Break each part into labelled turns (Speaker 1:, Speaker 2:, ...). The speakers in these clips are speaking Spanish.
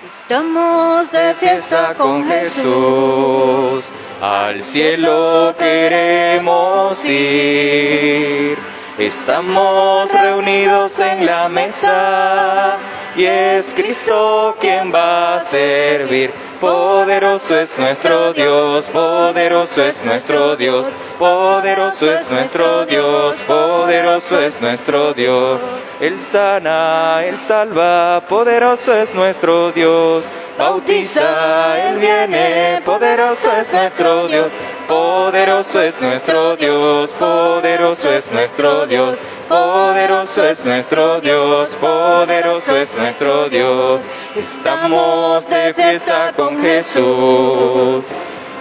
Speaker 1: Estamos de fiesta con Jesús, al cielo queremos ir. Estamos reunidos en la mesa y es Cristo quien va a servir. Poderoso es nuestro Dios, poderoso es nuestro Dios, poderoso es nuestro Dios, poderoso es nuestro Dios. Él sana, Él salva, poderoso es nuestro Dios. Bautiza, Él viene, poderoso es nuestro Dios. Poderoso es nuestro Dios, poderoso es nuestro Dios. Poderoso es nuestro Dios, poderoso es nuestro Dios. Estamos de fiesta con Jesús,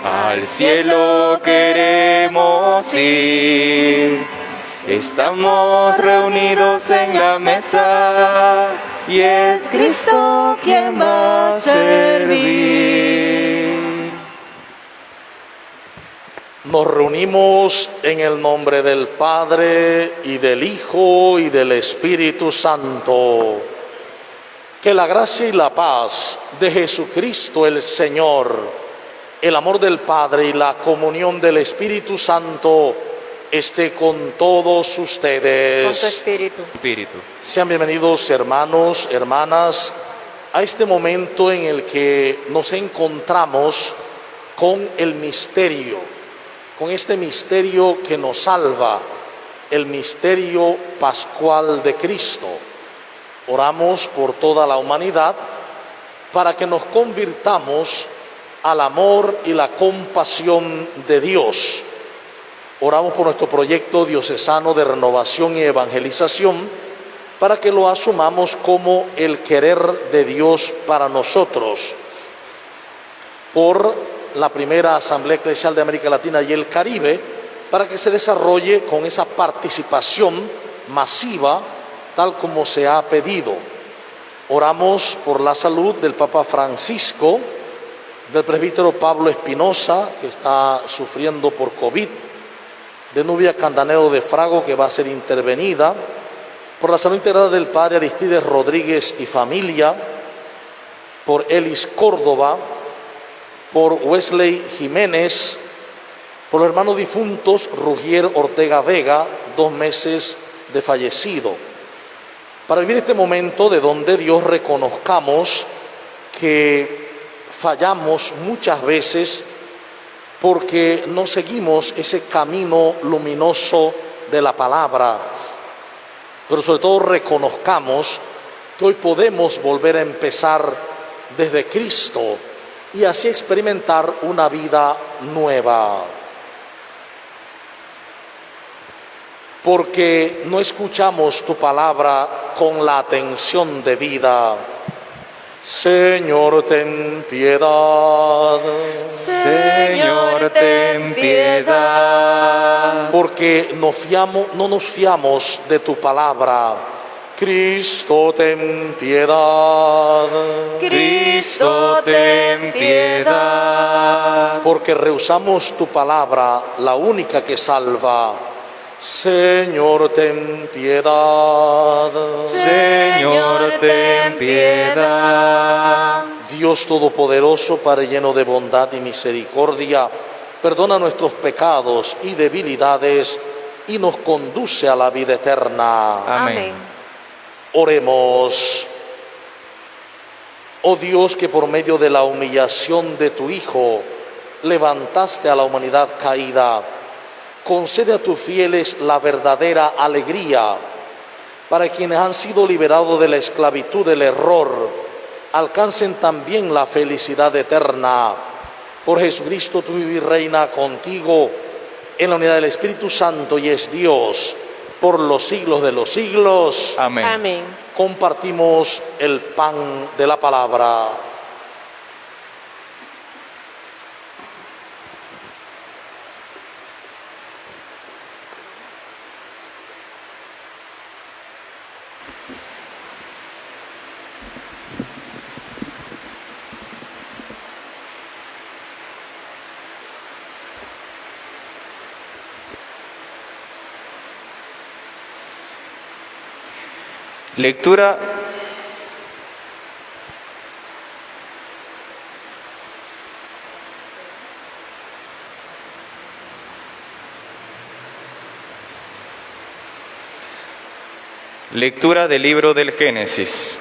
Speaker 1: al cielo queremos ir. Estamos reunidos en la mesa y es Cristo quien va a servir.
Speaker 2: Nos reunimos en el nombre del Padre, y del Hijo, y del Espíritu Santo. Que la gracia y la paz de Jesucristo el Señor, el amor del Padre y la comunión del Espíritu Santo esté con todos ustedes.
Speaker 1: Con su espíritu.
Speaker 2: Sean bienvenidos, hermanos, hermanas, a este momento en el que nos encontramos con el misterio, con este misterio que nos salva, el misterio pascual de Cristo. Oramos por toda la humanidad para que nos convirtamos al amor y la compasión de Dios. Oramos por nuestro proyecto diocesano de renovación y evangelización para que lo asumamos como el querer de Dios para nosotros. Por la primera Asamblea Eclesial de América Latina y el Caribe, para que se desarrolle con esa participación masiva, tal como se ha pedido. Oramos por la salud del Papa Francisco, del presbítero Pablo Espinosa, que está sufriendo por COVID, de Nubia Candaneo de Frago, que va a ser intervenida, por la salud integral del Padre Aristides Rodríguez y familia, por Elis Córdoba, por Wesley Jiménez, por los hermanos difuntos Rugier Ortega Vega, 2 meses de fallecido. Para vivir este momento de donde Dios reconozcamos que fallamos muchas veces porque no seguimos ese camino luminoso de la palabra, pero sobre todo reconozcamos que hoy podemos volver a empezar desde Cristo y así experimentar una vida nueva. Porque no escuchamos tu palabra con la atención debida. Señor, ten piedad.
Speaker 1: Señor, ten piedad.
Speaker 2: Porque no nos fiamos de tu palabra. Cristo, ten piedad.
Speaker 1: Cristo, ten piedad.
Speaker 2: Porque rehusamos tu palabra, la única que salva. Señor, ten piedad.
Speaker 1: Señor, ten piedad.
Speaker 2: Dios Todopoderoso, Padre lleno de bondad y misericordia, perdona nuestros pecados y debilidades y nos conduce a la vida eterna.
Speaker 1: Amén.
Speaker 2: Oremos. Oh Dios, que por medio de la humillación de tu Hijo levantaste a la humanidad caída, concede a tus fieles la verdadera alegría, para quienes han sido liberados de la esclavitud del error, alcancen también la felicidad eterna. Por Jesucristo, tu vive y reina contigo, en la unidad del Espíritu Santo, y es Dios, por los siglos de los siglos.
Speaker 1: Amén. Amén.
Speaker 2: Compartimos el pan de la palabra.
Speaker 3: Lectura
Speaker 1: Lectura del libro del Génesis.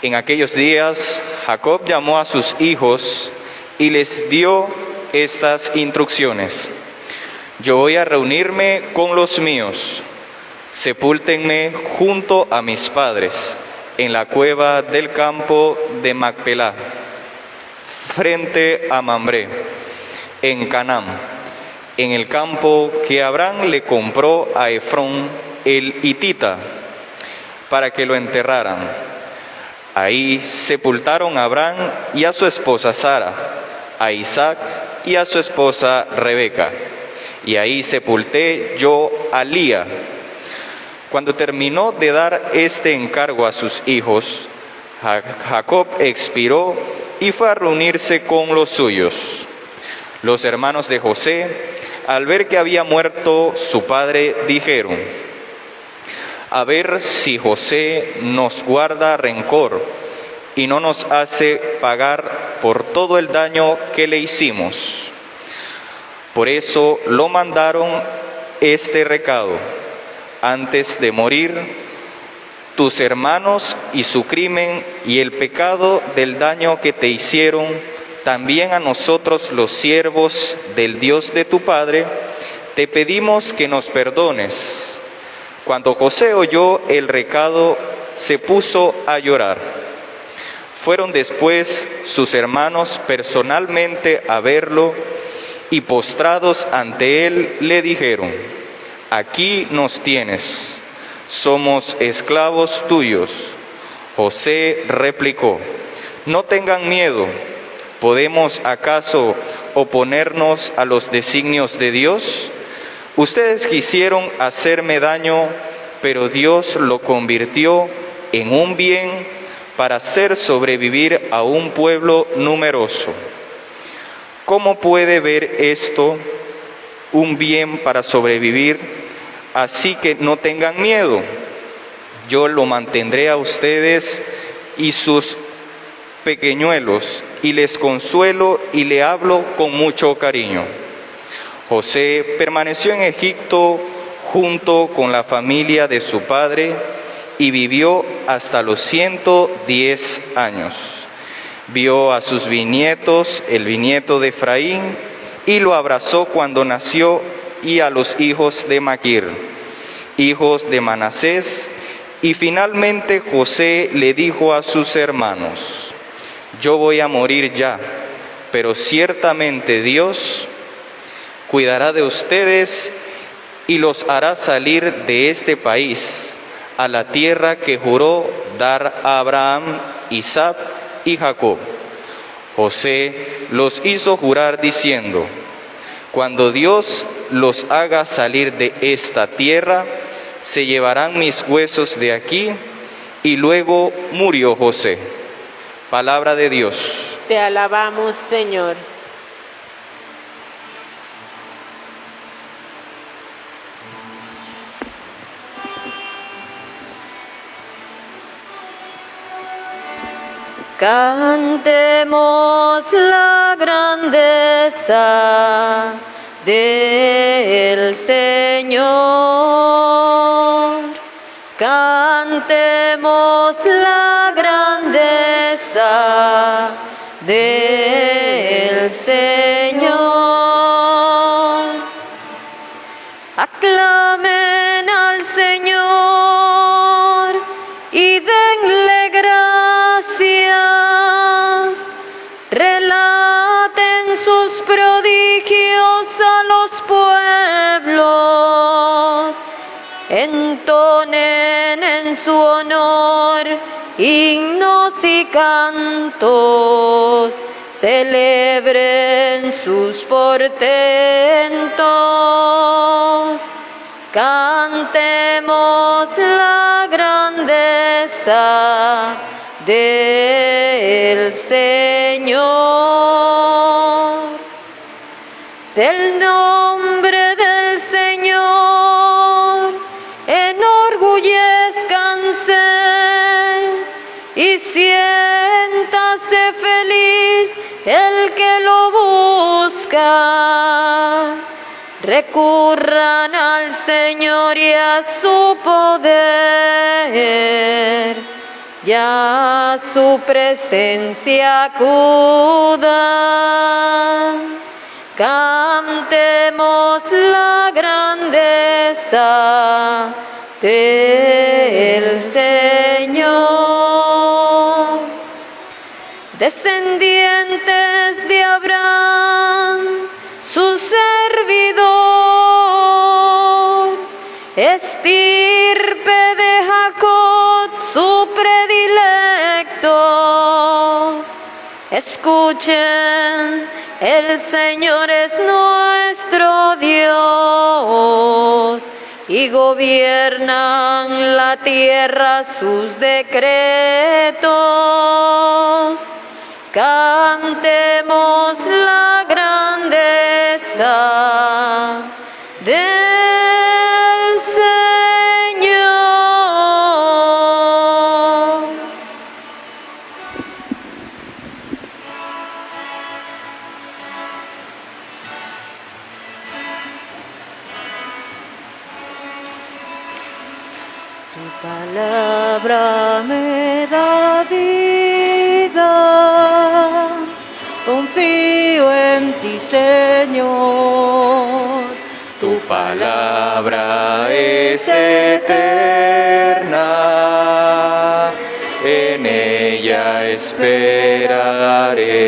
Speaker 1: En aquellos días, Jacob llamó a sus hijos y les dio estas instrucciones. Yo voy a reunirme con los míos. Sepúltenme junto a mis padres, en la cueva del campo de Macpelá, frente a Mambré, en Canaán, en el campo que Abraham le compró a Efrón el hitita, para que lo enterraran. Ahí sepultaron a Abraham y a su esposa Sara, a Isaac y a su esposa Rebeca, y ahí sepulté yo a Lía. Cuando terminó de dar este encargo a sus hijos, Jacob expiró y fue a reunirse con los suyos. Los hermanos de José, al ver que había muerto su padre, dijeron: a ver si José nos guarda rencor y no nos hace pagar por todo el daño que le hicimos. Por eso lo mandaron este recado: antes de morir, tus hermanos y su crimen y el pecado del daño que te hicieron, también a nosotros los siervos del Dios de tu Padre, te pedimos que nos perdones. Cuando José oyó el recado, se puso a llorar. Fueron después sus hermanos personalmente a verlo y postrados ante él le dijeron: aquí nos tienes, somos esclavos tuyos. José replicó: no tengan miedo, ¿podemos acaso oponernos a los designios de Dios? Ustedes quisieron hacerme daño, pero Dios lo convirtió en un bien para hacer sobrevivir a un pueblo numeroso. ¿Cómo puede ver esto un bien para sobrevivir? Así que no tengan miedo. Yo lo mantendré a ustedes y sus pequeñuelos, y les consuelo y le hablo con mucho cariño. José permaneció en Egipto junto con la familia de su padre y vivió hasta los 110 años. Vio a sus bisnietos, el bisnieto de Efraín, y lo abrazó cuando nació, y a los hijos de Maquir, hijos de Manasés, y finalmente José le dijo a sus hermanos: yo voy a morir ya, pero ciertamente Dios cuidará de ustedes y los hará salir de este país a la tierra que juró dar a Abraham, Isaac y Jacob. José los hizo jurar diciendo: cuando Dios los haga salir de esta tierra, se llevarán mis huesos de aquí. Y luego murió José. Palabra de Dios.
Speaker 3: Te alabamos, Señor. Cantemos la grandeza del Señor. Cantemos la grandeza del Señor. Aclamen al Señor y denle gracias. Relaten sus prodigios a los pueblos. Entonen en su honor himnos y cantos. Celebren sus portentos. Cantemos la grandeza del Señor. Del nombre del Señor enorgullezcanse y siéntase feliz el que lo busca. recurran al Señor y a su poder, y a su presencia acudan. Cantemos la grandeza del Señor. Descendientes de Abraham, su servidor, estirpe de Jacob, su predilecto. Escuchen, el Señor es nuestro Dios, y gobiernan la tierra sus decretos. Cantemos la grandeza del Señor.
Speaker 4: Tu palabra me da vida, confío en ti, Señor.
Speaker 1: Tu palabra es eterna, en ella esperaré.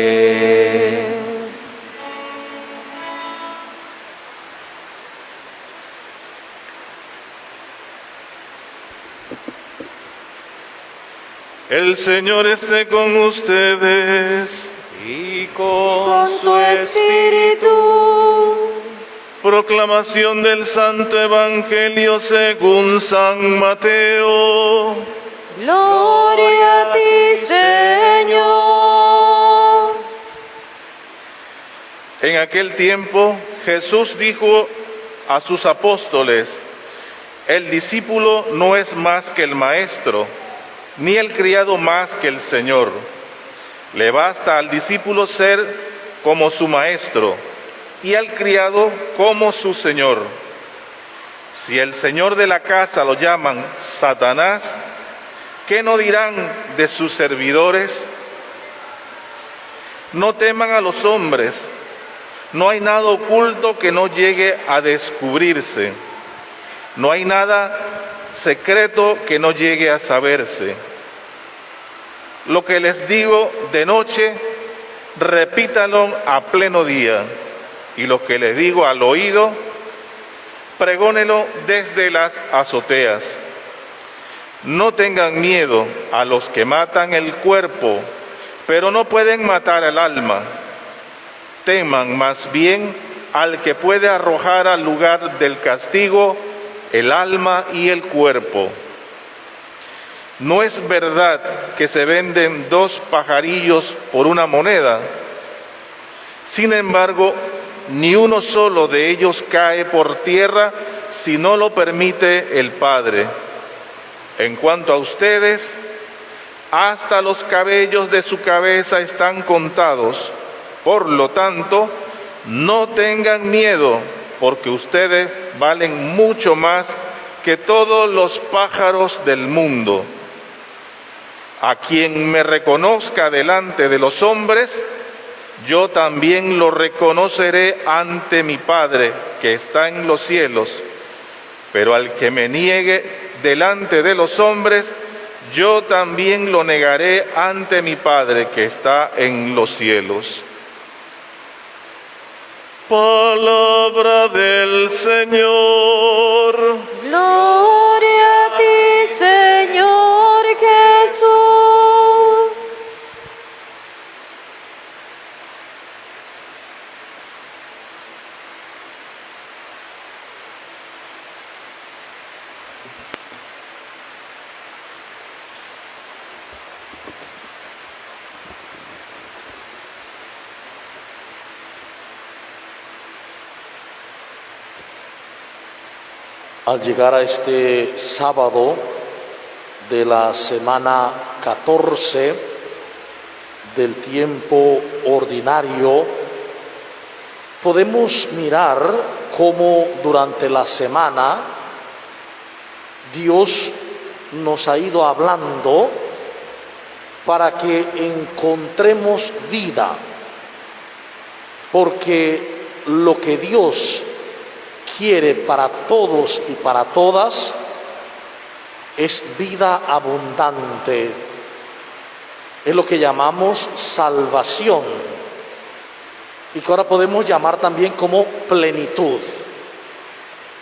Speaker 5: El Señor esté con ustedes.
Speaker 1: Y con
Speaker 3: Con
Speaker 1: su
Speaker 3: tu
Speaker 1: espíritu.
Speaker 5: Proclamación del Santo Evangelio según San Mateo.
Speaker 3: Gloria a ti, Señor.
Speaker 5: En aquel tiempo Jesús dijo a sus apóstoles: el discípulo no es más que el maestro, ni el criado más que el Señor. Le basta al discípulo ser como su maestro y al criado como su señor. Si el señor de la casa lo llaman Satanás, ¿qué no dirán de sus servidores? No teman a los hombres, no hay nada oculto que no llegue a descubrirse, no hay nada secreto que no llegue a saberse. Lo que les digo de noche, repítanlo a pleno día, y lo que les digo al oído, pregónenlo desde las azoteas. No tengan miedo a los que matan el cuerpo, pero no pueden matar el alma. Teman más bien al que puede arrojar al lugar del castigo el alma y el cuerpo. ¿No es verdad que se venden 2 pajarillos por una moneda? Sin embargo, ni uno solo de ellos cae por tierra si no lo permite el Padre. En cuanto a ustedes, hasta los cabellos de su cabeza están contados. Por lo tanto, no tengan miedo, porque ustedes valen mucho más que todos los pájaros del mundo. A quien me reconozca delante de los hombres, yo también lo reconoceré ante mi Padre que está en los cielos. Pero al que me niegue delante de los hombres, yo también lo negaré ante mi Padre que está en los cielos. Palabra del Señor.
Speaker 3: Gloria a ti, Señor Jesús.
Speaker 2: Al llegar a este sábado de la semana 14 del tiempo ordinario, podemos mirar cómo durante la semana Dios nos ha ido hablando para que encontremos vida, porque lo que Dios quiere para todos y para todas es vida abundante. Es lo que llamamos salvación y que ahora podemos llamar también como plenitud.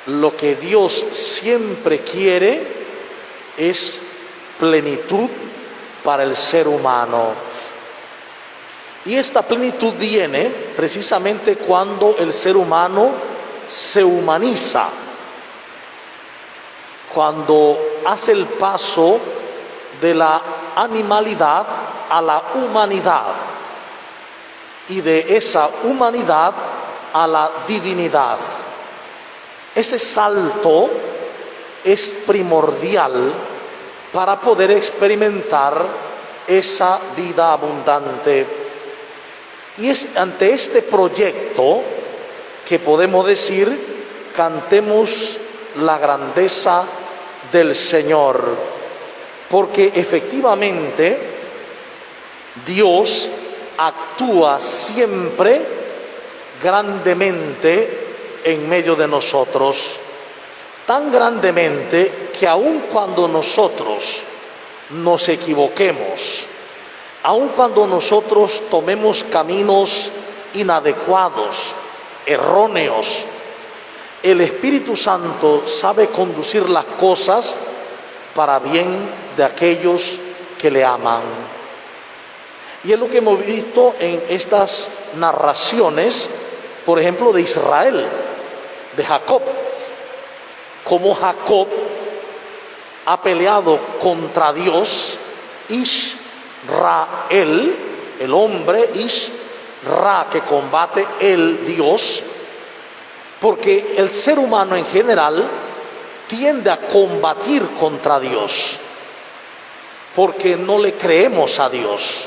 Speaker 2: Lo que Dios siempre quiere es plenitud para el ser humano. Y esta plenitud viene precisamente cuando el ser humano se humaniza, cuando hace el paso de la animalidad a la humanidad y de esa humanidad a la divinidad. Ese salto es primordial para poder experimentar esa vida abundante. Y es ante este proyecto que podemos decir: cantemos la grandeza del Señor, porque efectivamente Dios actúa siempre grandemente en medio de nosotros, tan grandemente que aun cuando nosotros nos equivoquemos, aun cuando nosotros tomemos caminos inadecuados, erróneos, el Espíritu Santo sabe conducir las cosas para bien de aquellos que le aman. Y es lo que hemos visto en estas narraciones, por ejemplo, de Israel, de Jacob. Como Jacob ha peleado contra Dios, Israel, el hombre, Isra, que combate el Dios, porque el ser humano en general tiende a combatir contra Dios, porque no le creemos a Dios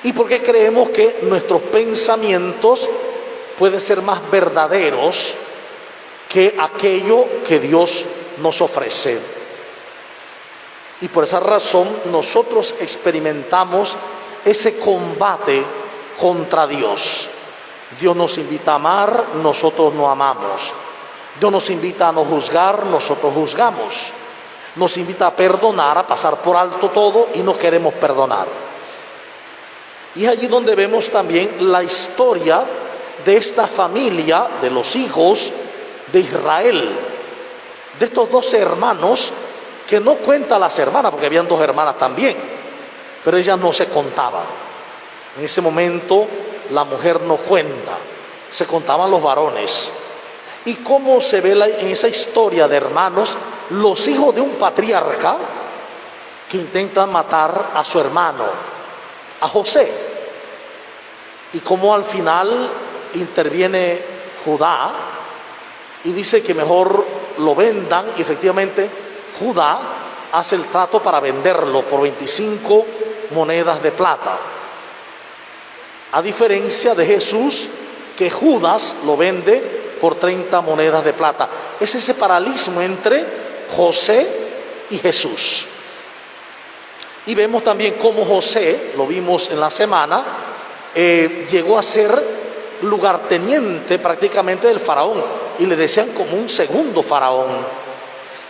Speaker 2: y porque creemos que nuestros pensamientos pueden ser más verdaderos que aquello que Dios nos ofrece. Y por esa razón nosotros experimentamos ese combate contra Dios. Dios nos invita a amar, nosotros no amamos. Dios nos invita a no juzgar, nosotros juzgamos. Nos invita a perdonar, a pasar por alto todo y no queremos perdonar. Y es allí donde vemos también la historia de esta familia, de los hijos de Israel, de estos 12 hermanos, que no cuentan las hermanas, porque habían 2 hermanas también, pero ellas no se contaban. En ese momento la mujer no cuenta, se contaban los varones. Y cómo se ve en esa historia de hermanos, los hijos de un patriarca que intentan matar a su hermano, a José. Y cómo al final interviene Judá y dice que mejor lo vendan, y efectivamente Judá hace el trato para venderlo por 25 monedas de plata. A diferencia de Jesús, que Judas lo vende por 30 monedas de plata. Es ese paralelismo entre José y Jesús. Y vemos también cómo José, lo vimos en la semana, llegó a ser lugarteniente prácticamente del faraón, y le decían como un segundo faraón.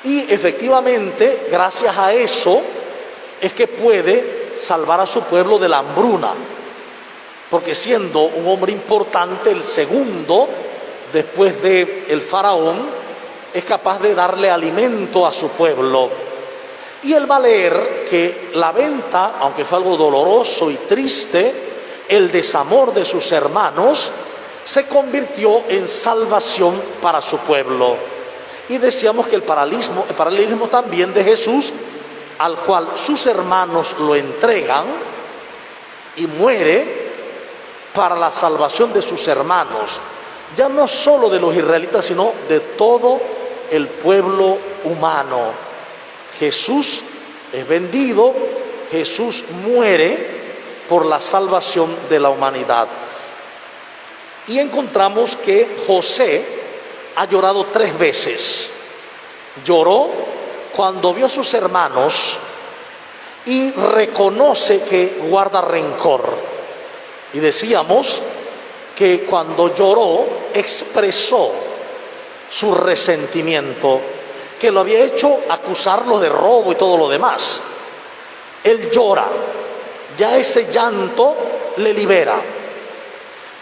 Speaker 2: Y efectivamente, gracias a eso, es que puede salvar a su pueblo de la hambruna, porque siendo un hombre importante, el segundo después del faraón, es capaz de darle alimento a su pueblo. Y él va a leer que la venta, aunque fue algo doloroso y triste, el desamor de sus hermanos se convirtió en salvación para su pueblo. Y decíamos que el paralelismo también de Jesús, al cual sus hermanos lo entregan y muere para la salvación de sus hermanos, ya no solo de los israelitas, sino de todo el pueblo humano. Jesús es vendido, Jesús muere por la salvación de la humanidad. Y encontramos que José ha llorado 3 veces. Lloró cuando vio a sus hermanos y reconoce que guarda rencor. Y decíamos que cuando lloró expresó su resentimiento, que lo había hecho acusarlo de robo y todo lo demás. Él llora, ya ese llanto le libera.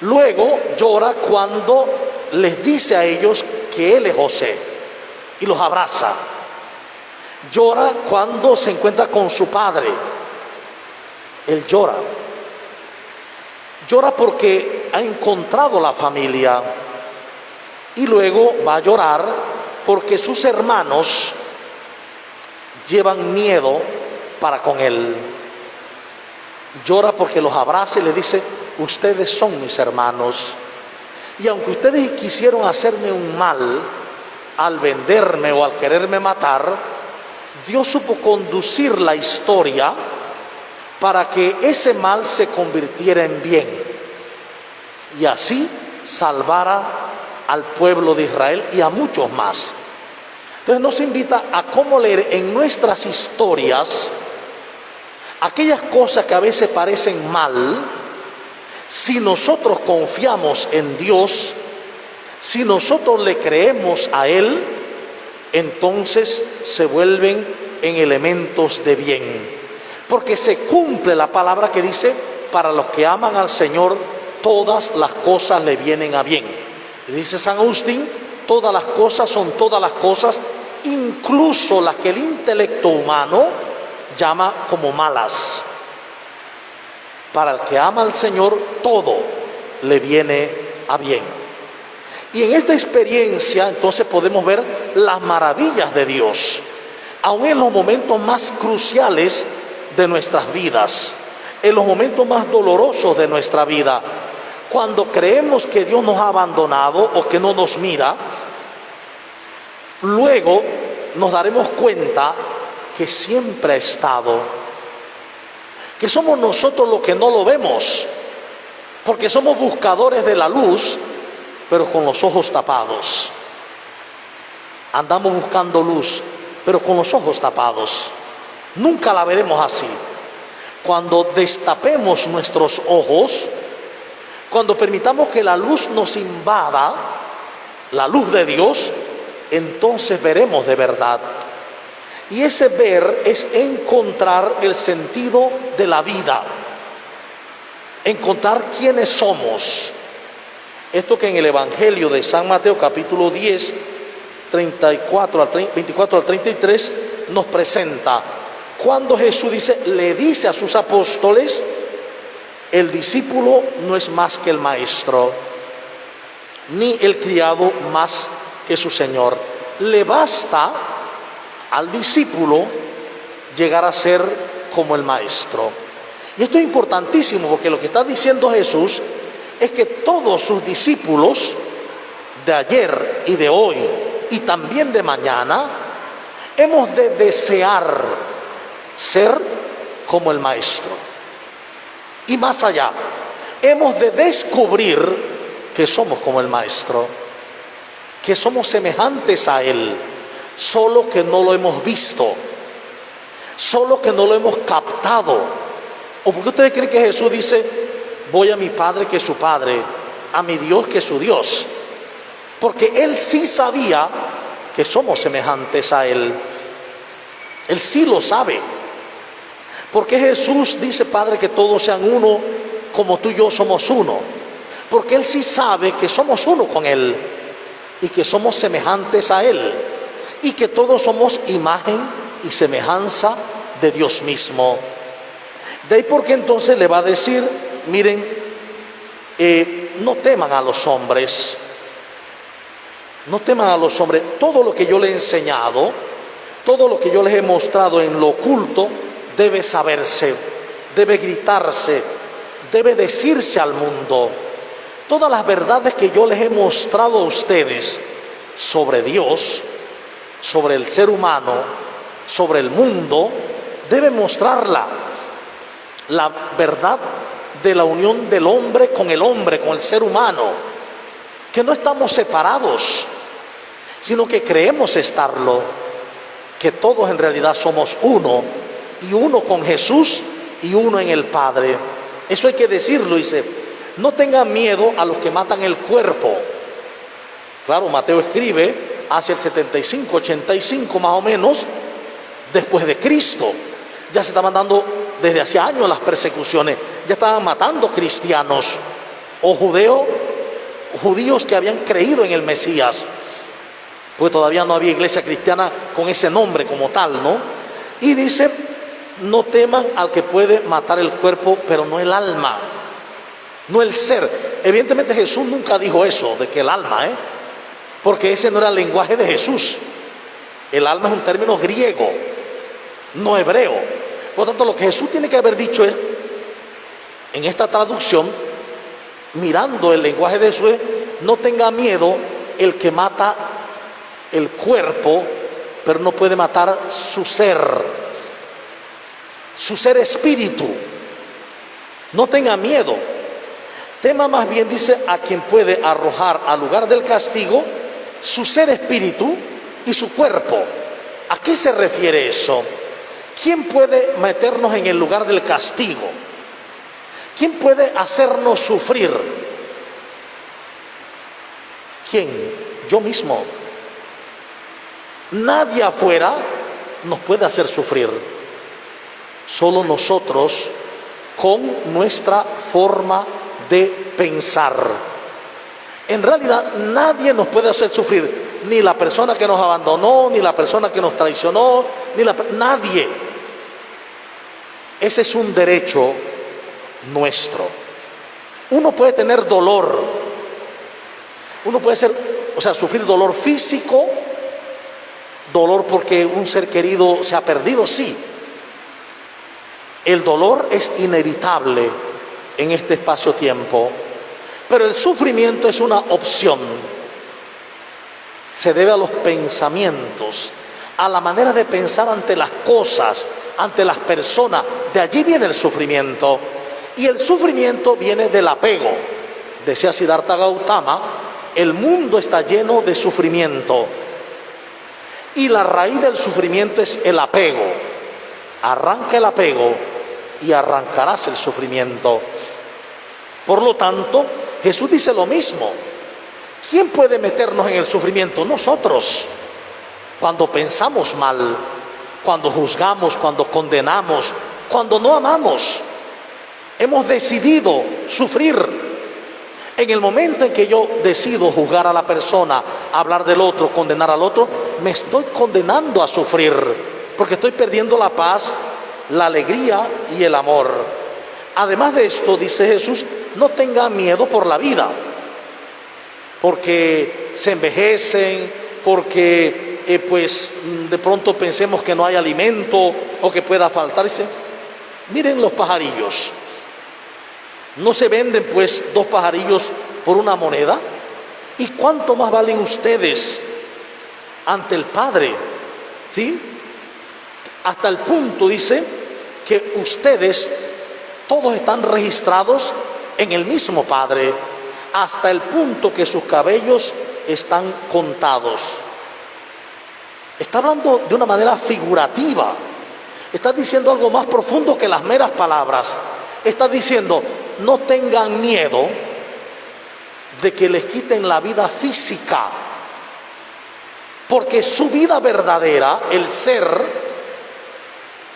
Speaker 2: Luego llora cuando les dice a ellos que Él es José y los abraza. Llora cuando se encuentra con su padre. Él llora. Llora porque ha encontrado la familia. Y luego va a llorar porque sus hermanos llevan miedo para con Él. Llora porque los abraza y le dice: ustedes son mis hermanos. Y aunque ustedes quisieron hacerme un mal al venderme o al quererme matar, Dios supo conducir la historia para que ese mal se convirtiera en bien y así salvara al pueblo de Israel y a muchos más. Entonces nos invita a cómo leer en nuestras historias aquellas cosas que a veces parecen mal. Si nosotros confiamos en Dios, si nosotros le creemos a Él, entonces se vuelven en elementos de bien. Porque se cumple la palabra que dice: para los que aman al Señor, todas las cosas le vienen a bien. Y dice San Agustín: todas las cosas son todas las cosas, incluso las que el intelecto humano llama como malas. Para el que ama al Señor, todo le viene a bien. Y en esta experiencia entonces podemos ver las maravillas de Dios, aun en los momentos más cruciales de nuestras vidas, en los momentos más dolorosos de nuestra vida, cuando creemos que Dios nos ha abandonado o que no nos mira. Luego nos daremos cuenta que siempre ha estado, que somos nosotros los que no lo vemos, porque somos buscadores de la luz, pero con los ojos tapados. Andamos buscando luz, pero con los ojos tapados. Nunca la veremos así. Cuando destapemos nuestros ojos, cuando permitamos que la luz nos invada, la luz de Dios, entonces veremos de verdad. Y ese ver es encontrar el sentido de la vida, encontrar quiénes somos. Esto que en el Evangelio de San Mateo capítulo 10, 24 al 33 nos presenta. Cuando Jesús le dice a sus apóstoles: el discípulo no es más que el maestro, ni el criado más que su señor. Le basta al discípulo llegar a ser como el maestro. Y esto es importantísimo, porque lo que está diciendo Jesús es que todos sus discípulos de ayer y de hoy y también de mañana hemos de desear ser como el maestro. Y más allá, hemos de descubrir que somos como el maestro, que somos semejantes a Él, solo que no lo hemos visto, solo que no lo hemos captado. ¿O por qué ustedes creen que Jesús dice: voy a mi Padre que es su Padre, a mi Dios que es su Dios? Porque Él sí sabía que somos semejantes a Él. Él sí lo sabe. Porque Jesús dice: Padre, que todos sean uno, como tú y yo somos uno. Porque Él sí sabe que somos uno con Él y que somos semejantes a Él y que todos somos imagen y semejanza de Dios mismo. De ahí porque entonces le va a decir: miren, no teman a los hombres, no teman a los hombres. Todo lo que yo les he enseñado, todo lo que yo les he mostrado en lo oculto, debe saberse, debe gritarse, debe decirse al mundo. Todas las verdades que yo les he mostrado a ustedes sobre Dios, sobre el ser humano, sobre el mundo, deben mostrarla. La verdad de la unión del hombre, con el ser humano, que no estamos separados, sino que creemos estarlo, que todos en realidad somos uno, y uno con Jesús y uno en el Padre. Eso hay que decirlo, dice, no tengan miedo a los que matan el cuerpo. Claro, Mateo escribe hacia el 75, 85 más o menos, después de Cristo. Ya se estaban dando desde hace años las persecuciones, ya estaban matando cristianos o judíos que habían creído en el Mesías, pues todavía no había iglesia cristiana con ese nombre como tal, ¿no? Y dice, no teman al que puede matar el cuerpo, pero no el alma, no el ser. Evidentemente Jesús nunca dijo eso, de que el alma, porque ese no era el lenguaje de Jesús. El alma es un término griego, no hebreo. Por lo tanto, lo que Jesús tiene que haber dicho es, en esta traducción, mirando el lenguaje de Jesús, no tenga miedo el que mata el cuerpo, pero no puede matar su ser espíritu. No tenga miedo. Tema más bien, dice, a quien puede arrojar al lugar del castigo su ser espíritu y su cuerpo. ¿A qué se refiere eso? ¿Quién puede meternos en el lugar del castigo? ¿Quién puede hacernos sufrir? ¿Quién? Yo mismo. Nadie afuera nos puede hacer sufrir. Solo nosotros con nuestra forma de pensar. En realidad nadie nos puede hacer sufrir, ni la persona que nos abandonó, ni la persona que nos traicionó, nadie. Ese es un derecho nuestro. Uno puede tener dolor, uno puede sufrir dolor físico, dolor porque un ser querido se ha perdido, sí. El dolor es inevitable en este espacio-tiempo, pero el sufrimiento es una opción. Se debe a los pensamientos, a la manera de pensar ante las cosas, ante las personas. De allí viene el sufrimiento. Y el sufrimiento viene del apego. Decía Siddhartha Gautama, el mundo está lleno de sufrimiento. Y la raíz del sufrimiento es el apego. Arranca el apego y arrancarás el sufrimiento. Por lo tanto, Jesús dice lo mismo. ¿Quién puede meternos en el sufrimiento? Nosotros. Cuando pensamos mal, cuando juzgamos, cuando condenamos, cuando no amamos. Hemos decidido sufrir. En el momento en que yo decido juzgar a la persona, hablar del otro, condenar al otro, me estoy condenando a sufrir, porque estoy perdiendo la paz, la alegría y el amor. Además de esto, dice Jesús, no tengan miedo por la vida, porque se envejecen, porque de pronto pensemos que no hay alimento o que pueda faltar. Dice, miren los pajarillos. ¿No se venden pues 2 pajarillos por una moneda? ¿Y cuánto más valen ustedes ante el Padre? ¿Sí? Hasta el punto, dice, que ustedes todos están registrados en el mismo Padre, hasta el punto que sus cabellos están contados. Está hablando de una manera figurativa. Está diciendo algo más profundo que las meras palabras. Está diciendo, no tengan miedo de que les quiten la vida física, porque su vida verdadera, el ser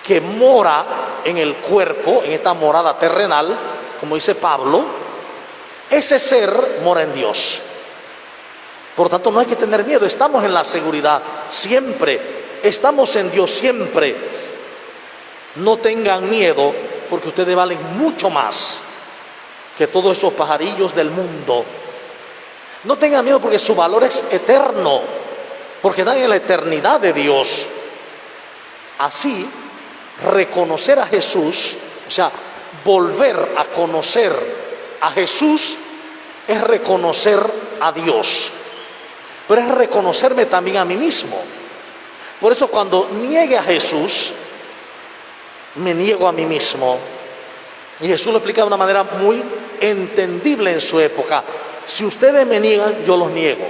Speaker 2: que mora en el cuerpo, en esta morada terrenal, como dice Pablo, ese ser mora en Dios. Por lo tanto, no hay que tener miedo, estamos en la seguridad siempre, estamos en Dios siempre. No tengan miedo, porque ustedes valen mucho más que todos esos pajarillos del mundo. No tengan miedo porque su valor es eterno, porque están en la eternidad de Dios. Así, reconocer a Jesús, o sea, volver a conocer a Jesús, es reconocer a Dios, pero es reconocerme también a mí mismo. Por eso cuando niegue a Jesús, me niego a mí mismo. Y Jesús lo explica de una manera muy entendible en su época. Si ustedes me niegan, yo los niego.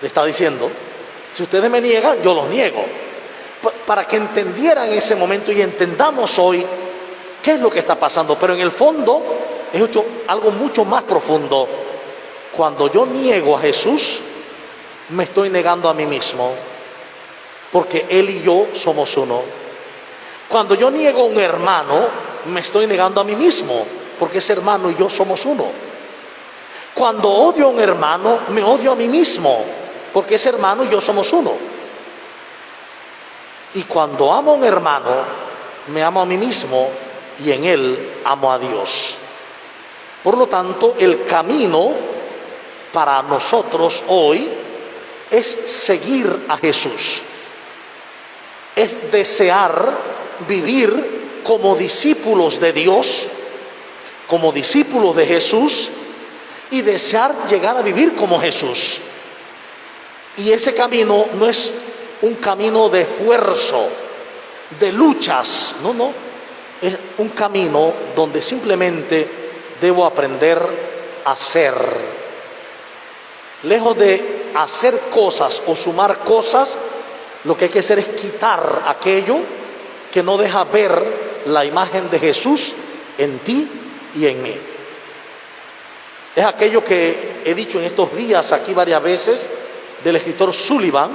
Speaker 2: Le está diciendo, si ustedes me niegan, yo los niego. Para que entendieran ese momento y entendamos hoy qué es lo que está pasando. Pero en el fondo es algo mucho más profundo. Cuando yo niego a Jesús, me estoy negando a mí mismo, porque Él y yo somos uno. Cuando yo niego a un hermano, me estoy negando a mí mismo, porque ese hermano y yo somos uno. Cuando odio a un hermano, me odio a mí mismo, porque ese hermano y yo somos uno. Y cuando amo a un hermano, me amo a mí mismo y en él amo a Dios. Por lo tanto, el camino para nosotros hoy es seguir a Jesús. Es desear vivir como discípulos de Dios, como discípulos de Jesús, y desear llegar a vivir como Jesús. Y ese camino no es un camino de esfuerzo, de luchas, no, es un camino donde simplemente debo aprender a ser. Lejos de hacer cosas o sumar cosas, lo que hay que hacer es quitar aquello que no deja ver la imagen de Jesús en ti y en mí. Es aquello que he dicho en estos días aquí varias veces del escritor Sullivan.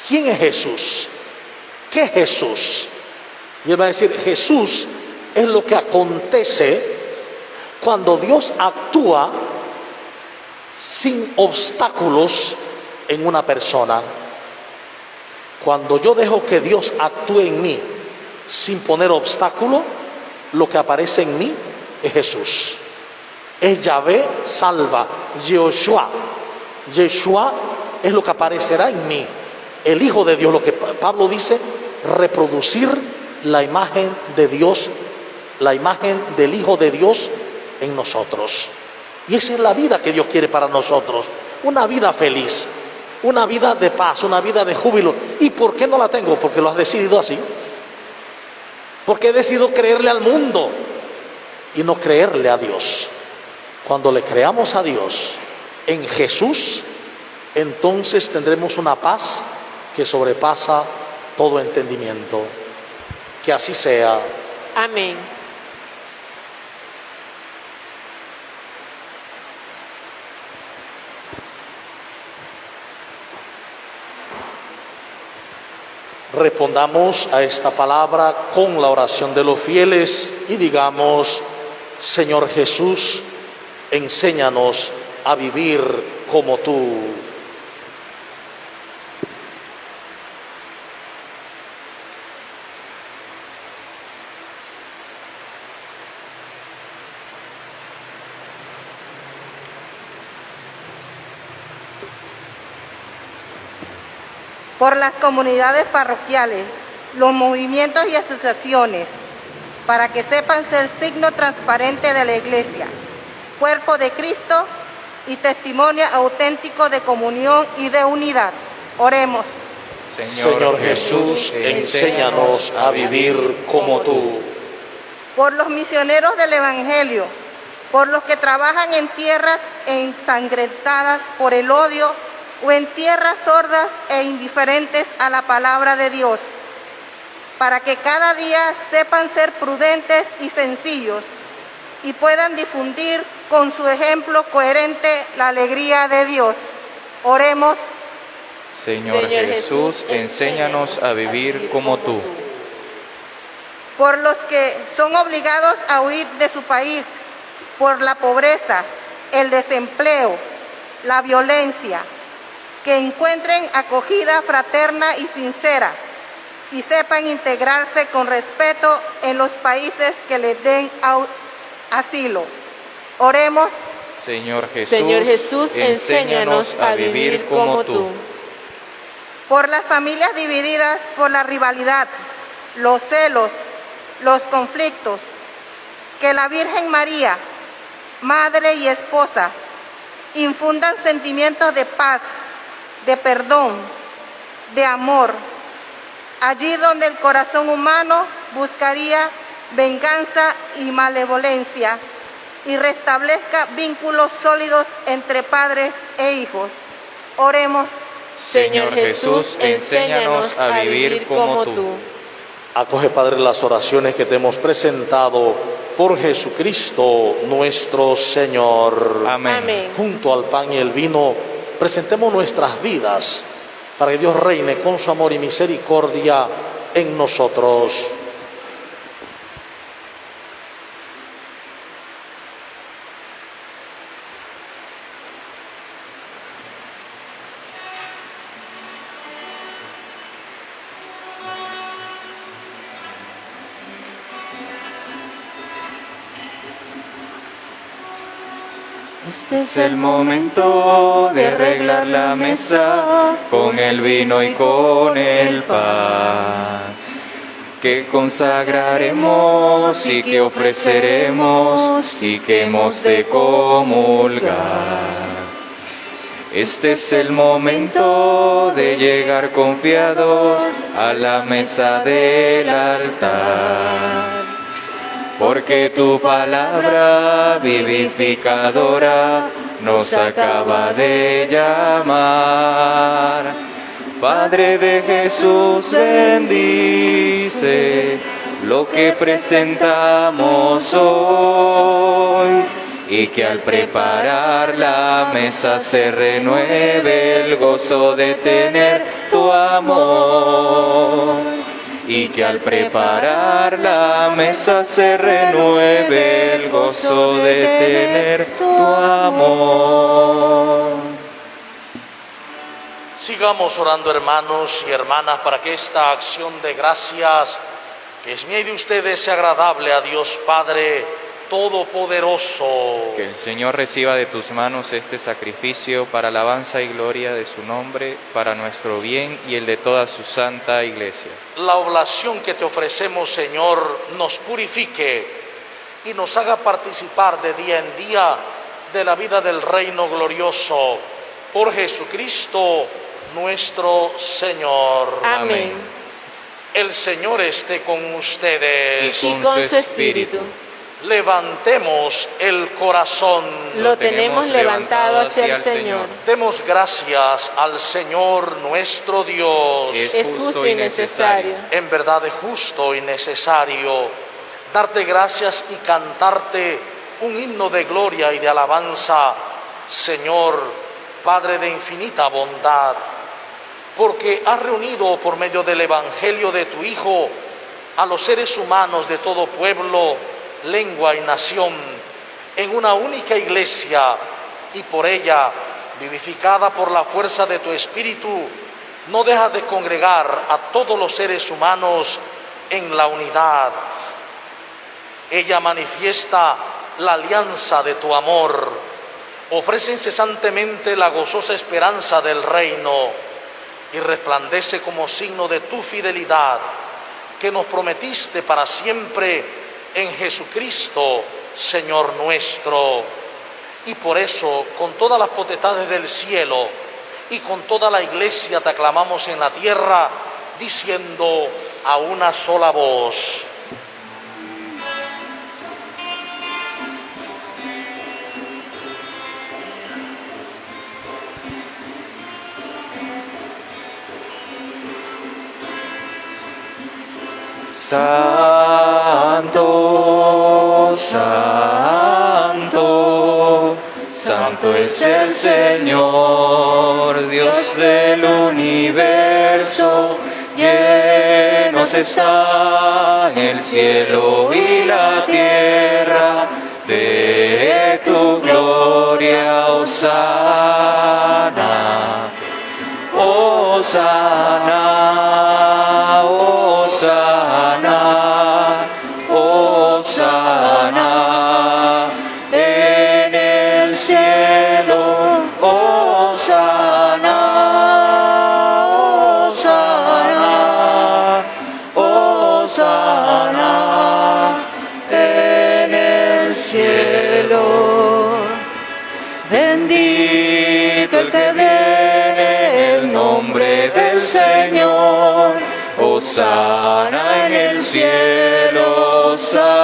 Speaker 2: ¿Quién es Jesús? ¿Qué es Jesús? Y él va a decir, Jesús es lo que acontece cuando Dios actúa sin obstáculos en una persona. Cuando yo dejo que Dios actúe en mí sin poner obstáculo, lo que aparece en mí es Jesús. Es Yahvé salva, Yeshua. Yeshua es lo que aparecerá en mí. El Hijo de Dios, lo que Pablo dice, reproducir la imagen de Dios, la imagen del Hijo de Dios en nosotros. Y esa es la vida que Dios quiere para nosotros. Una vida feliz, una vida de paz, una vida de júbilo. ¿Y por qué no la tengo? Porque lo has decidido así. Porque he decidido creerle al mundo y no creerle a Dios. Cuando le creamos a Dios en Jesús, entonces tendremos una paz que sobrepasa todo entendimiento. Que así sea.
Speaker 3: Amén.
Speaker 2: Respondamos a esta palabra con la oración de los fieles y digamos, Señor Jesús, enséñanos a vivir como tú.
Speaker 6: Por las comunidades parroquiales, los movimientos y asociaciones, para que sepan ser signo transparente de la Iglesia, cuerpo de Cristo y testimonio auténtico de comunión y de unidad. Oremos.
Speaker 2: Señor Jesús, enséñanos a vivir como tú.
Speaker 6: Por los misioneros del Evangelio, por los que trabajan en tierras ensangrentadas por el odio o en tierras sordas e indiferentes a la palabra de Dios, para que cada día sepan ser prudentes y sencillos y puedan difundir con su ejemplo coherente la alegría de Dios. Oremos.
Speaker 1: Señor Jesús, enséñanos a vivir como tú.
Speaker 6: Por los que son obligados a huir de su país, por la pobreza, el desempleo, la violencia, que encuentren acogida fraterna y sincera y sepan integrarse con respeto en los países que les den asilo. Oremos.
Speaker 1: Señor
Speaker 3: Jesús, enséñanos a vivir como tú.
Speaker 6: Por las familias divididas por la rivalidad, los celos, los conflictos, que la Virgen María, Madre y Esposa, infundan sentimientos de paz, de perdón, de amor, allí donde el corazón humano buscaría venganza y malevolencia, y restablezca vínculos sólidos entre padres e hijos. Oremos.
Speaker 1: Señor Jesús, enséñanos a vivir como tú.
Speaker 2: Acoge, Padre, las oraciones que te hemos presentado por Jesucristo nuestro Señor.
Speaker 1: Amén.
Speaker 3: Amén.
Speaker 2: Junto al pan y el vino, presentemos nuestras vidas para que Dios reine con su amor y misericordia en nosotros.
Speaker 4: Este
Speaker 1: Es el momento de arreglar la mesa con el vino y con el pan, que consagraremos y que ofreceremos y que hemos de comulgar. Este es el momento de llegar confiados a la mesa del altar, porque tu palabra vivificadora nos acaba de llamar. Padre de Jesús, bendice lo que presentamos hoy, y que al preparar la mesa se renueve el gozo de tener tu amor. Y que al preparar la mesa se renueve el gozo de tener tu amor.
Speaker 2: Sigamos orando, hermanos y hermanas, para que esta acción de gracias, que es mía y de ustedes, sea agradable a Dios Padre Todopoderoso.
Speaker 1: Que el Señor reciba de tus manos este sacrificio para alabanza y gloria de su nombre, para nuestro bien y el de toda su santa iglesia.
Speaker 2: La oblación que te ofrecemos, Señor, nos purifique y nos haga participar de día en día de la vida del reino glorioso. Por Jesucristo nuestro Señor.
Speaker 3: Amén.
Speaker 2: El Señor esté con ustedes.
Speaker 3: Y con su espíritu.
Speaker 2: Levantemos el corazón.
Speaker 3: Lo tenemos levantado hacia el Señor.
Speaker 2: Demos gracias al Señor nuestro Dios.
Speaker 3: Es justo y necesario.
Speaker 2: En verdad es justo y necesario darte gracias y cantarte un himno de gloria y de alabanza, Señor, Padre de infinita bondad, porque has reunido por medio del Evangelio de tu Hijo a los seres humanos de todo pueblo, lengua y nación en una única iglesia, y por ella, vivificada por la fuerza de tu Espíritu, no dejas de congregar a todos los seres humanos en la unidad. Ella manifiesta la alianza de tu amor, ofrece incesantemente la gozosa esperanza del reino y resplandece como signo de tu fidelidad, que nos prometiste para siempre en Jesucristo, Señor nuestro. Y por eso, con todas las potestades del cielo y con toda la iglesia, te aclamamos en la tierra, diciendo a una sola voz:
Speaker 1: Santo, santo, santo es el Señor, Dios del universo. Llenos están el cielo y la tierra de tu gloria. Hosana, hosana, hosana, hosana en el cielo. Hosana, hosana, hosana en el cielo. Bendito el que viene en nombre del Señor. Hosana en el cielo, hosana,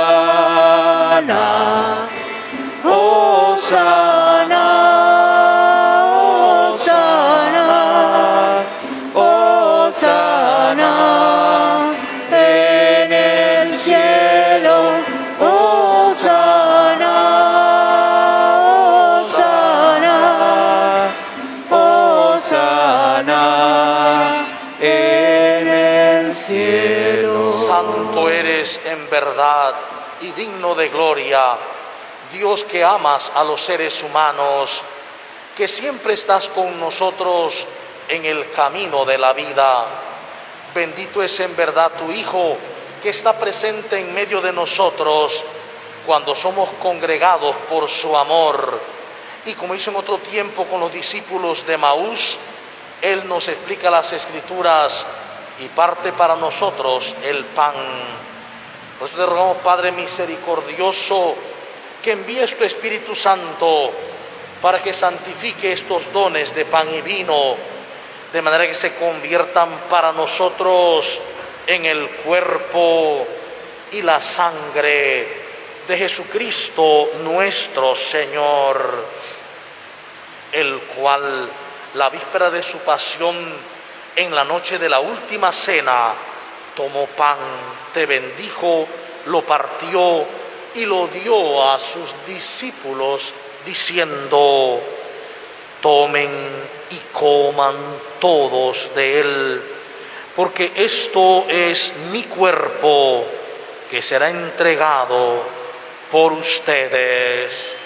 Speaker 2: eres en verdad y digno de gloria, Dios que amas a los seres humanos, que siempre estás con nosotros en el camino de la vida. Bendito es en verdad tu Hijo, que está presente en medio de nosotros cuando somos congregados por su amor. Y como hizo en otro tiempo con los discípulos de Maús, Él nos explica las Escrituras y parte para nosotros el pan. Por eso te rogamos, Padre misericordioso, que envíes tu Espíritu Santo para que santifique estos dones de pan y vino, de manera que se conviertan para nosotros en el cuerpo y la sangre de Jesucristo nuestro Señor, el cual, la víspera de su pasión, en la noche de la última cena, tomó pan, te bendijo, lo partió y lo dio a sus discípulos, diciendo: tomen y coman todos de él, porque esto es mi cuerpo, que será entregado por ustedes.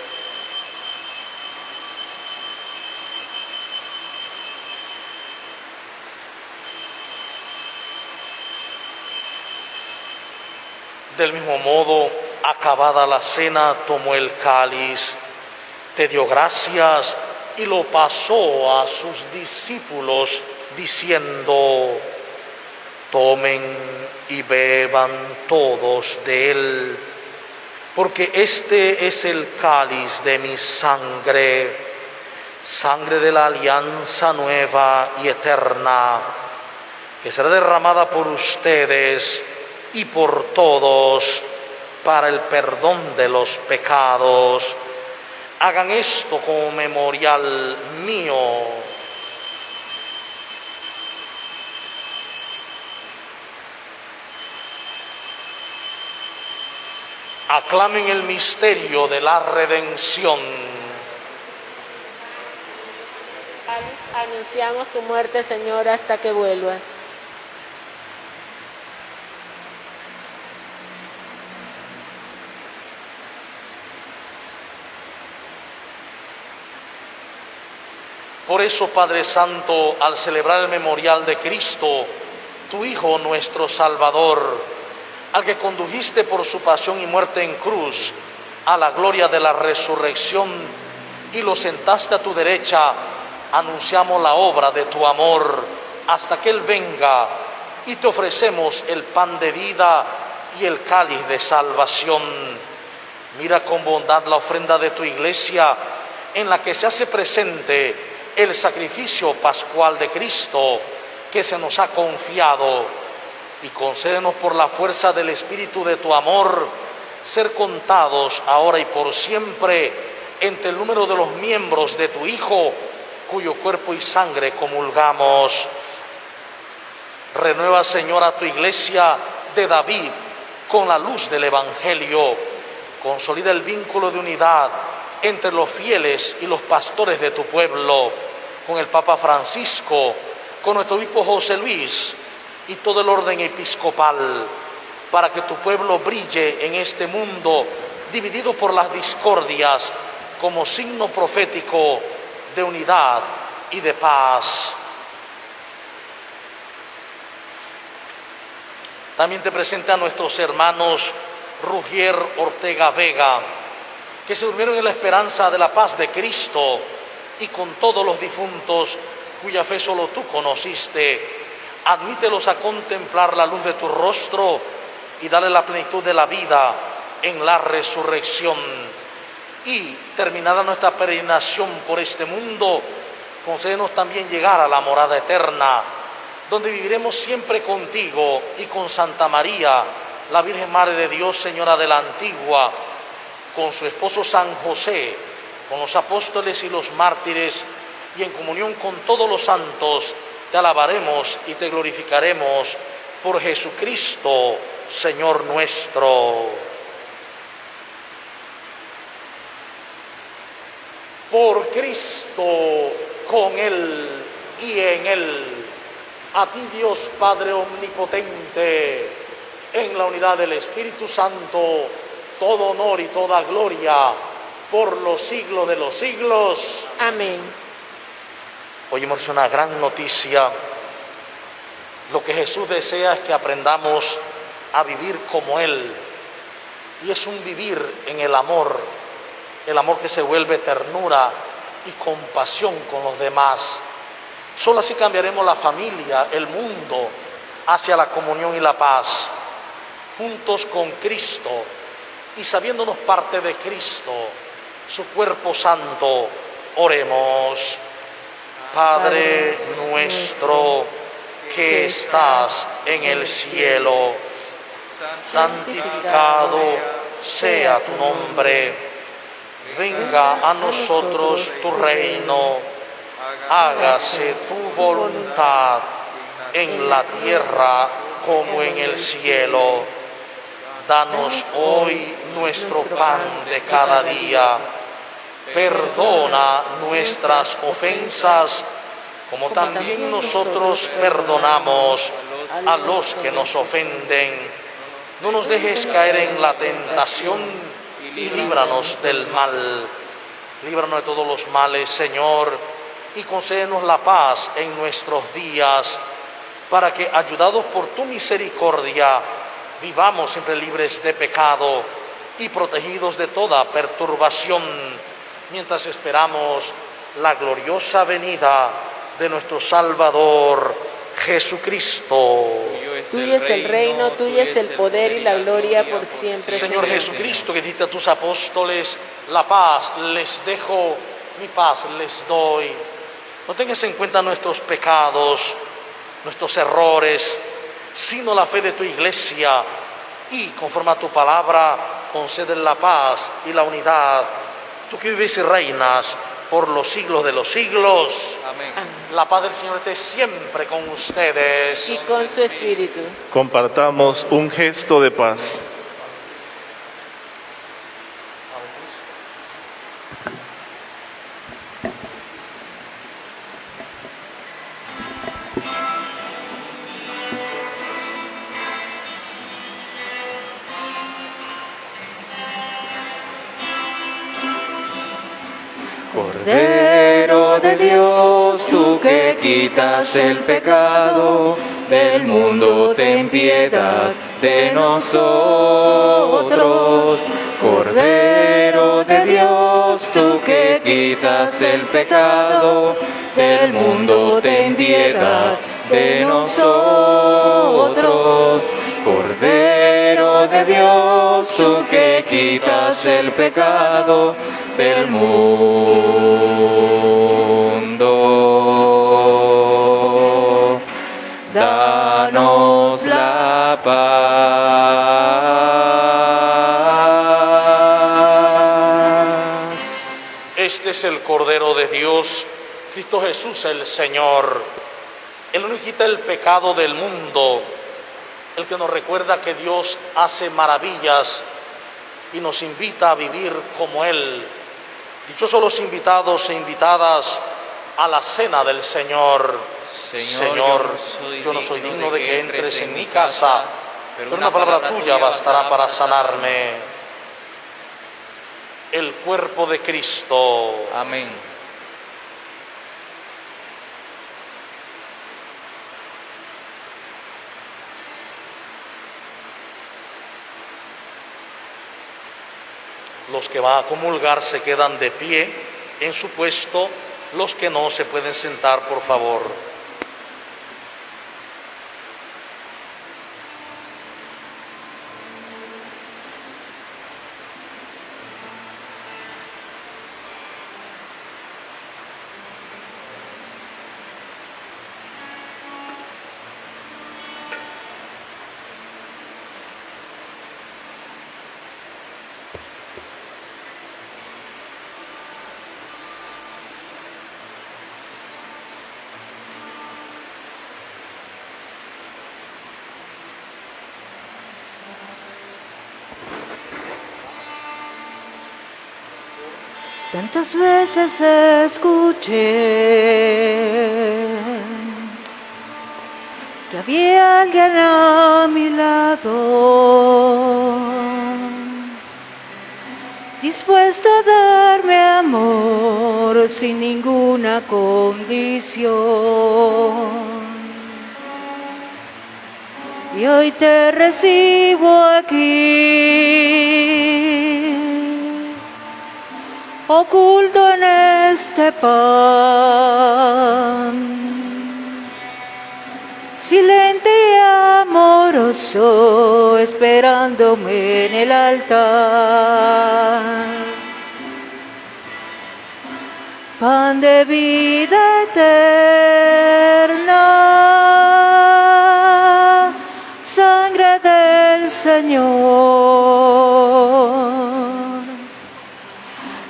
Speaker 2: Del mismo modo, acabada la cena, tomó el cáliz, te dio gracias y lo pasó a sus discípulos, diciendo: tomen y beban todos de él, porque este es el cáliz de mi sangre, sangre de la alianza nueva y eterna, que será derramada por ustedes y por todos para el perdón de los pecados. Hagan esto como memorial mío. Aclamen el misterio de la redención.
Speaker 7: Anunciamos tu muerte, Señor, hasta que vuelvas.
Speaker 2: Por eso, Padre Santo, al celebrar el memorial de Cristo, tu Hijo nuestro Salvador, al que condujiste por su pasión y muerte en cruz a la gloria de la resurrección y lo sentaste a tu derecha, anunciamos la obra de tu amor hasta que Él venga, y te ofrecemos el pan de vida y el cáliz de salvación. Mira con bondad la ofrenda de tu iglesia, en la que se hace presente el sacrificio pascual de Cristo que se nos ha confiado, y concédenos por la fuerza del Espíritu de tu amor ser contados ahora y por siempre entre el número de los miembros de tu Hijo, cuyo cuerpo y sangre comulgamos. Renueva, Señor, a tu iglesia de David con la luz del Evangelio. Consolida el vínculo de unidad entre los fieles y los pastores de tu pueblo, con el Papa Francisco, con nuestro obispo José Luis y todo el orden episcopal, para que tu pueblo brille en este mundo dividido por las discordias como signo profético de unidad y de paz. También te presento a nuestros hermanos Rugier Ortega Vega, que se durmieron en la esperanza de la paz de Cristo, y con todos los difuntos cuya fe solo tú conociste. Admítelos a contemplar la luz de tu rostro y dale la plenitud de la vida en la resurrección. Y terminada nuestra peregrinación por este mundo, concédenos también llegar a la morada eterna, donde viviremos siempre contigo y con Santa María, la Virgen Madre de Dios, Señora de la Antigua, con su esposo San José, con los apóstoles y los mártires, y en comunión con todos los santos, te alabaremos y te glorificaremos por Jesucristo, Señor nuestro. Por Cristo, con Él y en Él, a ti, Dios Padre omnipotente, en la unidad del Espíritu Santo, todo honor y toda gloria por los siglos de los siglos.
Speaker 7: Amén.
Speaker 2: Oímos una gran noticia. Lo que Jesús desea es que aprendamos a vivir como Él. Y es un vivir en el amor que se vuelve ternura y compasión con los demás. Solo así cambiaremos la familia, el mundo, hacia la comunión y la paz. Juntos con Cristo y sabiéndonos parte de Cristo, su cuerpo santo, oremos. Padre nuestro que estás en el cielo, santificado sea tu nombre. Venga a nosotros tu reino, hágase tu voluntad en la tierra como en el cielo. Danos hoy nuestro pan de cada día. Perdona nuestras ofensas, como también nosotros perdonamos a los que nos ofenden. No nos dejes caer en la tentación y líbranos del mal. Líbranos de todos los males, Señor, y concédenos la paz en nuestros días, para que, ayudados por tu misericordia, vivamos siempre libres de pecado y protegidos de toda perturbación, mientras esperamos la gloriosa venida de nuestro Salvador, Jesucristo.
Speaker 7: Tuyo es el reino, tuyo es el poder y la gloria por siempre.
Speaker 2: Señor Jesucristo, que dijiste a tus apóstoles, la paz les dejo, mi paz les doy. No tengas en cuenta nuestros pecados, nuestros errores, sino la fe de tu iglesia, y conforme a tu palabra concede la paz y la unidad. Tú que vives y reinas por los siglos de los siglos.
Speaker 1: Amén.
Speaker 2: La paz del Señor esté siempre con ustedes.
Speaker 7: Y con su espíritu.
Speaker 5: Compartamos un gesto de paz.
Speaker 1: Cordero de Dios, tú que quitas el pecado del mundo, ten piedad de nosotros. Cordero de Dios, tú que quitas el pecado del mundo, ten piedad de nosotros. Cordero de Dios, tú que quitas el pecado del mundo, danos la paz.
Speaker 2: Este es el Cordero de Dios, Cristo Jesús el Señor. Él no quita el pecado del mundo, el que nos recuerda que Dios hace maravillas y nos invita a vivir como Él. Dichosos los invitados e invitadas a la cena del Señor. Señor, yo no soy digno de que entres en mi casa, pero una palabra tuya bastará para sanarme. El cuerpo de Cristo.
Speaker 1: Amén.
Speaker 2: Los que van a comulgar se quedan de pie en su puesto. Los que no se pueden sentar, por favor.
Speaker 4: Tantas veces escuché que había alguien a mi lado, dispuesto a darme amor sin ninguna condición. Y hoy te recibo aquí, oculto en este pan, silente y amoroso, esperándome en el altar. Pan de vida eterna, sangre del Señor,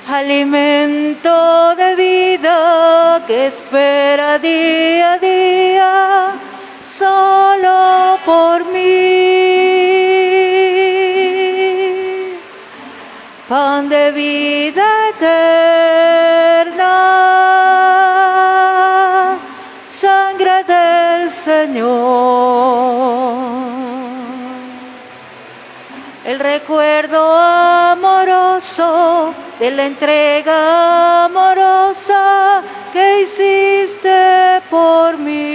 Speaker 4: alimento de vida que espera día a día solo por mí. Pan de vida eterna, sangre del Señor, el recuerdo amoroso de la entrega amorosa que hiciste por mí.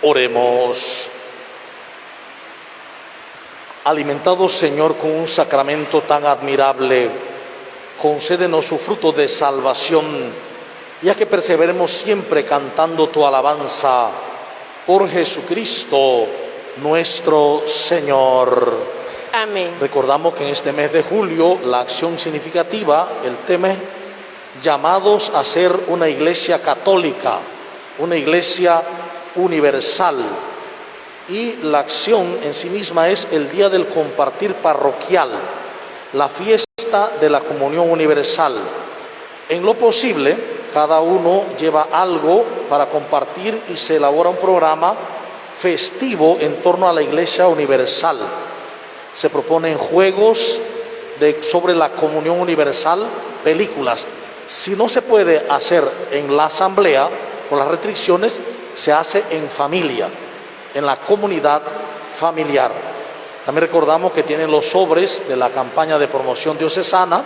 Speaker 2: Oremos. Alimentados, Señor, con un sacramento tan admirable, concédenos su fruto de salvación, ya que perseveremos siempre cantando tu alabanza por Jesucristo nuestro Señor.
Speaker 7: Amén.
Speaker 2: Recordamos que en este mes de julio la acción significativa, el tema es llamados a ser una iglesia católica, una iglesia universal, y la acción en sí misma es el día del compartir parroquial, la fiesta de la comunión universal. En lo posible, cada uno lleva algo para compartir y se elabora un programa festivo en torno a la iglesia universal. Se proponen juegos sobre la comunión universal, películas. Si no se puede hacer en la asamblea, por las restricciones, se hace en familia, en la comunidad familiar. También recordamos que tienen los sobres de la campaña de promoción diocesana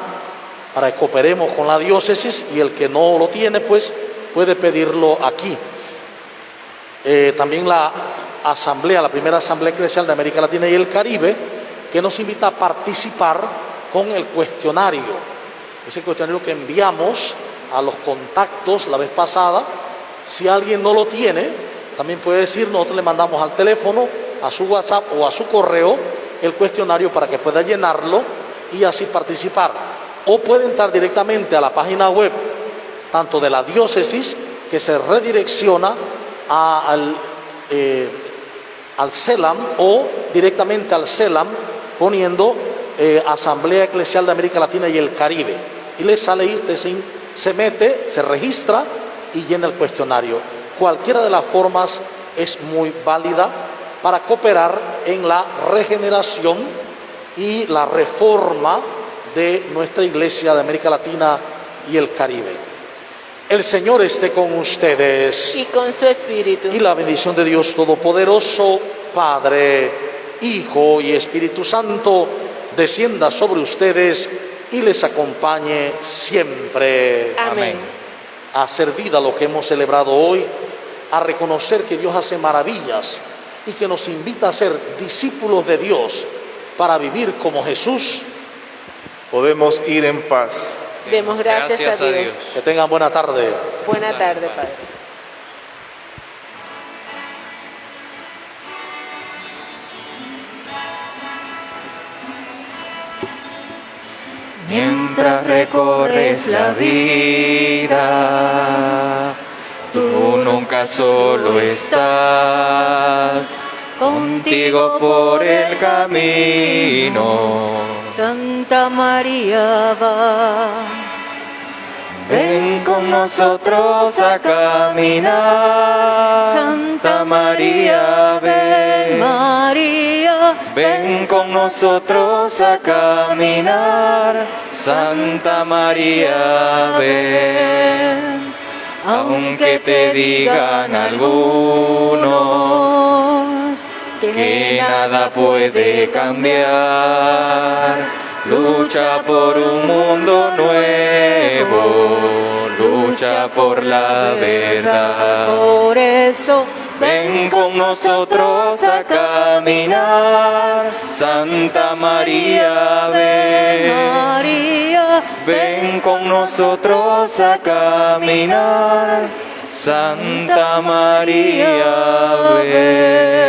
Speaker 2: para que cooperemos con la diócesis, y el que no lo tiene, pues puede pedirlo aquí. También la asamblea, la primera asamblea eclesial de América Latina y el Caribe, que nos invita a participar con el cuestionario. Ese cuestionario que enviamos a los contactos la vez pasada. Si alguien no lo tiene, también puede decir, nosotros le mandamos al teléfono, a su WhatsApp o a su correo el cuestionario para que pueda llenarlo y así participar. O puede entrar directamente a la página web, tanto de la diócesis, que se redirecciona al CELAM, o directamente al CELAM poniendo Asamblea Eclesial de América Latina y el Caribe. Y le sale ahí, usted se mete, se registra y llena el cuestionario. Cualquiera de las formas es muy válida para cooperar en la regeneración y la reforma de nuestra Iglesia de América Latina y el Caribe. El Señor esté con ustedes.
Speaker 7: Y con su espíritu.
Speaker 2: Y la bendición de Dios Todopoderoso, Padre, Hijo y Espíritu Santo, descienda sobre ustedes y les acompañe siempre.
Speaker 7: Amén.
Speaker 2: A hacer vida lo que hemos celebrado hoy, a reconocer que Dios hace maravillas y que nos invita a ser discípulos de Dios para vivir como Jesús.
Speaker 5: Podemos ir en paz.
Speaker 7: Demos gracias a Dios.
Speaker 2: Que tengan buena tarde.
Speaker 7: Buena tarde, Padre.
Speaker 1: Mientras recorres la vida, tú nunca solo estás, contigo por el camino.
Speaker 4: Santa María va.
Speaker 1: Ven con nosotros a caminar, Santa María, ven.
Speaker 4: María,
Speaker 1: Ven con nosotros a caminar, Santa María, ven. Aunque te digan algunos que nada puede cambiar, lucha por un mundo nuevo, lucha por la verdad.
Speaker 4: por eso
Speaker 1: Ven con nosotros a caminar, Santa María, ven.
Speaker 4: María,
Speaker 1: Ven con nosotros a caminar, Santa María, ven.